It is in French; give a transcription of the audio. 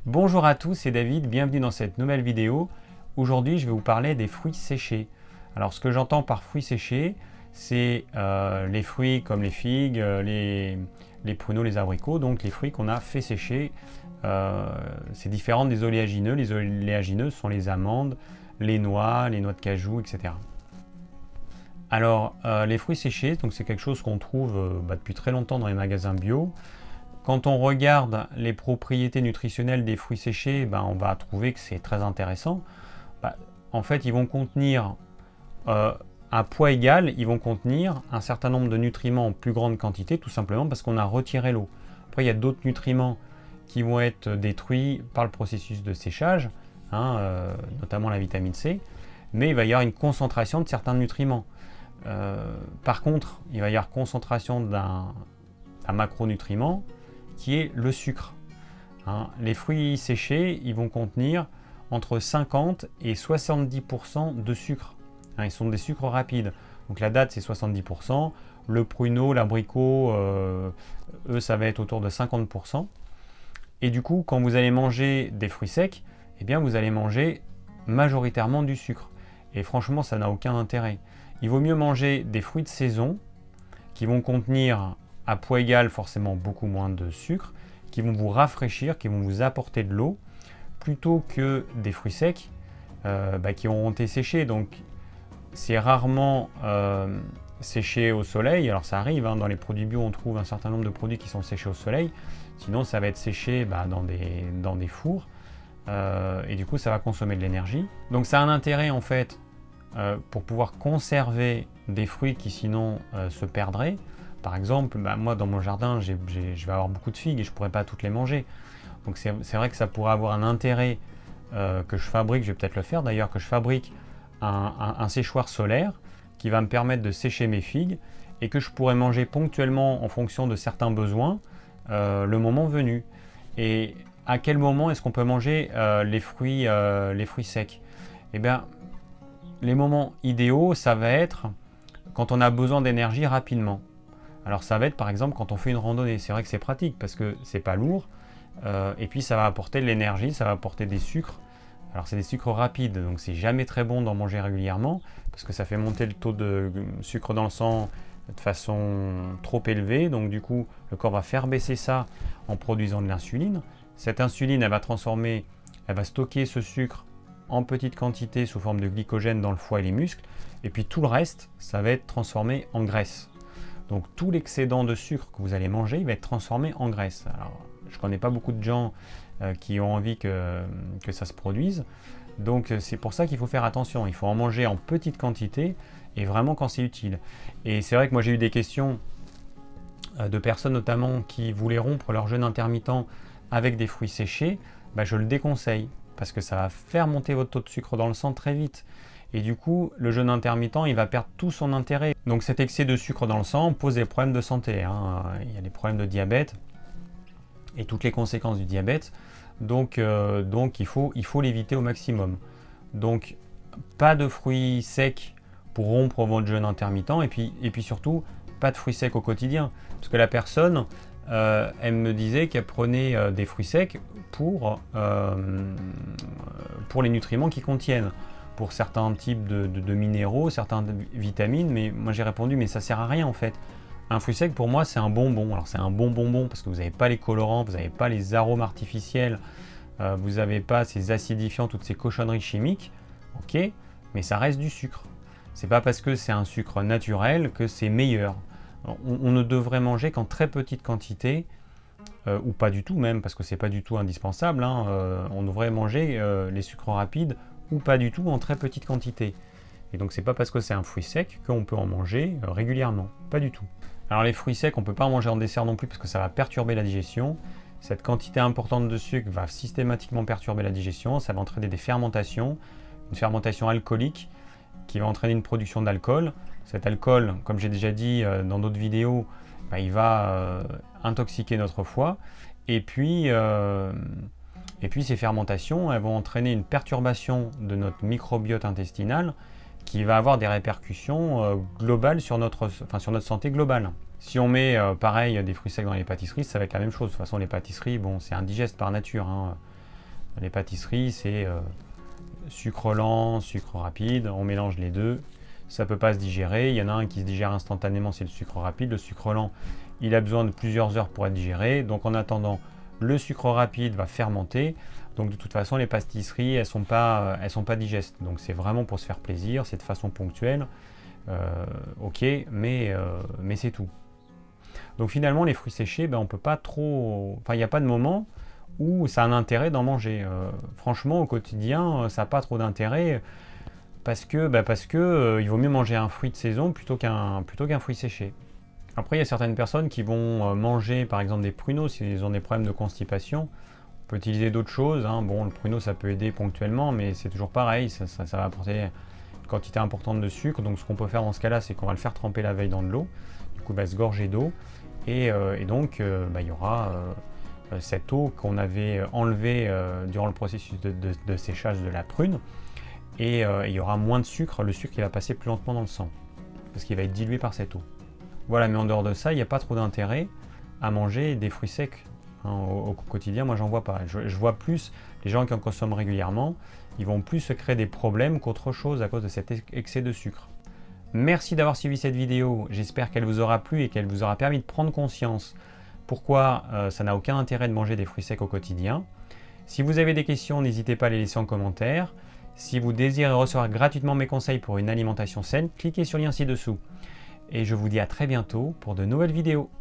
Bonjour à tous, c'est David, bienvenue dans cette nouvelle vidéo. Aujourd'hui, je vais vous parler des fruits séchés. Alors, ce que j'entends par fruits séchés, c'est les fruits comme les figues, les pruneaux, les abricots, donc les fruits qu'on a fait sécher. C'est différent des oléagineux. Les oléagineux sont les amandes, les noix de cajou, etc. Alors, les fruits séchés, donc c'est quelque chose qu'on trouve depuis très longtemps dans les magasins bio. Quand on regarde les propriétés nutritionnelles des fruits séchés, on va trouver que c'est très intéressant. En fait, ils vont contenir, à poids égal, ils vont contenir un certain nombre de nutriments en plus grande quantité, tout simplement parce qu'on a retiré l'eau. Après, il y a d'autres nutriments qui vont être détruits par le processus de séchage, notamment la vitamine C, mais il va y avoir une concentration de certains nutriments. Par contre, il va y avoir concentration d'un macronutriment qui est le sucre. Les fruits séchés, ils vont contenir entre 50 et 70% de sucre. Ils sont des sucres rapides. Donc la date, c'est 70%. Le pruneau, l'abricot, eux, ça va être autour de 50%. Et du coup, quand vous allez manger des fruits secs, eh bien, vous allez manger majoritairement du sucre. Et franchement, ça n'a aucun intérêt. Il vaut mieux manger des fruits de saison qui vont contenir à poids égal forcément beaucoup moins de sucre, qui vont vous rafraîchir, qui vont vous apporter de l'eau, plutôt que des fruits secs qui auront été séchés. Donc c'est rarement séché au soleil. Alors ça arrive, dans les produits bio on trouve un certain nombre de produits qui sont séchés au soleil, sinon ça va être séché dans des fours, et du coup ça va consommer de l'énergie. Donc ça a un intérêt en fait pour pouvoir conserver des fruits qui sinon se perdraient. Par exemple, moi dans mon jardin, je vais avoir beaucoup de figues et je ne pourrais pas toutes les manger. Donc c'est vrai que ça pourrait avoir un intérêt que je fabrique, je vais peut-être le faire d'ailleurs, que je fabrique un séchoir solaire qui va me permettre de sécher mes figues et que je pourrais manger ponctuellement en fonction de certains besoins le moment venu. Et à quel moment est-ce qu'on peut manger les fruits secs? Eh bien, les moments idéaux, ça va être quand on a besoin d'énergie rapidement. Alors ça va être par exemple quand on fait une randonnée. C'est vrai que c'est pratique parce que c'est pas lourd, et puis ça va apporter de l'énergie, ça va apporter des sucres. Alors c'est des sucres rapides, donc c'est jamais très bon d'en manger régulièrement parce que ça fait monter le taux de sucre dans le sang de façon trop élevée. Donc du coup le corps va faire baisser ça en produisant de l'insuline. Cette insuline, elle va stocker ce sucre en petite quantité sous forme de glycogène dans le foie et les muscles, et puis tout le reste, ça va être transformé en graisse. Donc tout l'excédent de sucre que vous allez manger, il va être transformé en graisse. Alors, je ne connais pas beaucoup de gens qui ont envie que ça se produise. Donc c'est pour ça qu'il faut faire attention. Il faut en manger en petite quantité et vraiment quand c'est utile. Et c'est vrai que moi j'ai eu des questions de personnes notamment qui voulaient rompre leur jeûne intermittent avec des fruits séchés. Je le déconseille parce que ça va faire monter votre taux de sucre dans le sang très vite. Et du coup, le jeûne intermittent, il va perdre tout son intérêt. Donc cet excès de sucre dans le sang pose des problèmes de santé. Il y a des problèmes de diabète et toutes les conséquences du diabète. Donc il faut l'éviter au maximum. Donc pas de fruits secs pour rompre votre jeûne intermittent. Et puis surtout, pas de fruits secs au quotidien. Parce que la personne, elle me disait qu'elle prenait des fruits secs pour les nutriments qu'ils contiennent, pour certains types de minéraux, certaines vitamines, mais moi j'ai répondu mais ça sert à rien en fait. Un fruit sec pour moi c'est un bonbon. Alors c'est un bon bonbon parce que vous n'avez pas les colorants, vous n'avez pas les arômes artificiels, vous n'avez pas ces acidifiants, toutes ces cochonneries chimiques, ok, mais ça reste du sucre. C'est pas parce que c'est un sucre naturel que c'est meilleur. On ne devrait manger qu'en très petite quantité, ou pas du tout même, parce que c'est pas du tout indispensable. On devrait manger les sucres rapides ou pas du tout en très petite quantité. Et donc c'est pas parce que c'est un fruit sec qu'on peut en manger régulièrement, pas du tout. Alors les fruits secs, on peut pas en manger en dessert non plus parce que ça va perturber la digestion. Cette quantité importante de sucre va systématiquement perturber la digestion, ça va entraîner des fermentations, une fermentation alcoolique qui va entraîner une production d'alcool. Cet alcool, comme j'ai déjà dit dans d'autres vidéos, il va intoxiquer notre foie. Et puis ces fermentations, elles vont entraîner une perturbation de notre microbiote intestinal qui va avoir des répercussions globales sur notre santé globale. Si on met pareil des fruits secs dans les pâtisseries, ça va être la même chose. De toute façon, les pâtisseries, bon, c'est indigeste par nature. Les pâtisseries, c'est sucre lent, sucre rapide, on mélange les deux. Ça ne peut pas se digérer. Il y en a un qui se digère instantanément, c'est le sucre rapide. Le sucre lent, il a besoin de plusieurs heures pour être digéré. Donc en attendant, le sucre rapide va fermenter. Donc de toute façon, les pâtisseries, elles ne sont pas digestes. Donc c'est vraiment pour se faire plaisir, c'est de façon ponctuelle. Ok, mais c'est tout. Donc finalement, les fruits séchés, ben, on peut pas trop... Enfin, il n'y a pas de moment où ça a un intérêt d'en manger. Franchement, au quotidien, ça n'a pas trop d'intérêt. Parce que il vaut mieux manger un fruit de saison plutôt qu'un fruit séché. Après, il y a certaines personnes qui vont manger par exemple des pruneaux s'ils ont des problèmes de constipation. On peut utiliser d'autres choses, hein. Bon, le pruneau ça peut aider ponctuellement, mais c'est toujours pareil, ça va apporter une quantité importante de sucre. Donc ce qu'on peut faire dans ce cas-là, c'est qu'on va le faire tremper la veille dans de l'eau. Du coup, il va se gorger d'eau. Et donc, il y aura cette eau qu'on avait enlevée durant le processus de séchage de la prune. Et il y aura moins de sucre, le sucre il va passer plus lentement dans le sang, parce qu'il va être dilué par cette eau. Voilà, mais en dehors de ça, il n'y a pas trop d'intérêt à manger des fruits secs. Hein, au quotidien, moi j'en vois pas. Je vois plus les gens qui en consomment régulièrement, ils vont plus se créer des problèmes qu'autre chose à cause de cet excès de sucre. Merci d'avoir suivi cette vidéo, j'espère qu'elle vous aura plu et qu'elle vous aura permis de prendre conscience pourquoi ça n'a aucun intérêt de manger des fruits secs au quotidien. Si vous avez des questions, n'hésitez pas à les laisser en commentaire. Si vous désirez recevoir gratuitement mes conseils pour une alimentation saine, cliquez sur le lien ci-dessous. Et je vous dis à très bientôt pour de nouvelles vidéos.